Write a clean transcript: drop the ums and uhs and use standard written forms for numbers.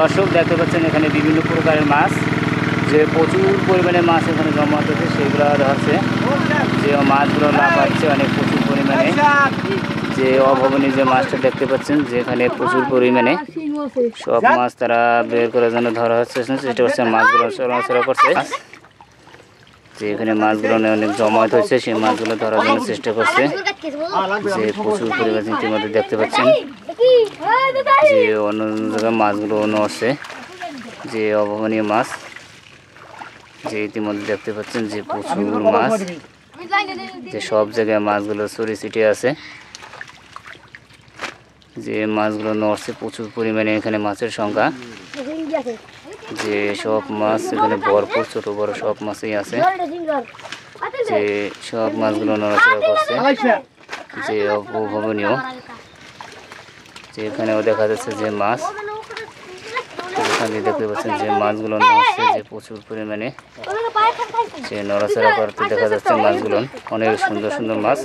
দর্শক দেখতে পাচ্ছেন এখানে বিভিন্ন প্রকারের মাছ, যে প্রচুর পরিমাণে মাছ এখানে জমা হচ্ছে সেগুলো ধরছে। যে মাছগুলো লাফাচ্ছে অনেক প্রচুর পরিমাণে, যে অভাবনীয় যে মাছটা দেখতে পাচ্ছেন যে এখানে প্রচুর পরিমাণে সব মাছ তারা বের করার জন্য ধরা হচ্ছে, চেষ্টা করছে মাছগুলো চলাচলা করছে। যে এখানে মাছগুলো অনেক জমায়েত হয়েছে, সেই মাছগুলো ধরার জন্য চেষ্টা করছে। যে প্রচুর পরিমাণ ইতিমধ্যে দেখতে পাচ্ছেন যে অন্য জায়গায় মাছগুলো নড়ছে, যে অভাবনীয় মাছ। যে ইতিমধ্যে দেখতে পাচ্ছেন যে প্রচুর মাছ, যে সব জায়গায় মাছগুলো ছড়িয়ে ছিটিয়ে আছে। যে মাছগুলো নড়ছে প্রচুর পরিমাণে, এখানে মাছের সংখ্যা। যে সব মাছ এখানে ভরপুর, ছোট বড় সব মাছই আছে। যে সব মাছগুলো নড়াচড়া করছে, যে অভাবনীয়। যে এখানেও দেখা যাচ্ছে যে মাছ, এখানে দেখতে পাচ্ছেন যে মাছগুলো নড়ছে, যে প্রচুর পরিমাণে যে নড়াচড়া করতে দেখা যাচ্ছে মাছগুলো। অনেক সুন্দর সুন্দর মাছ।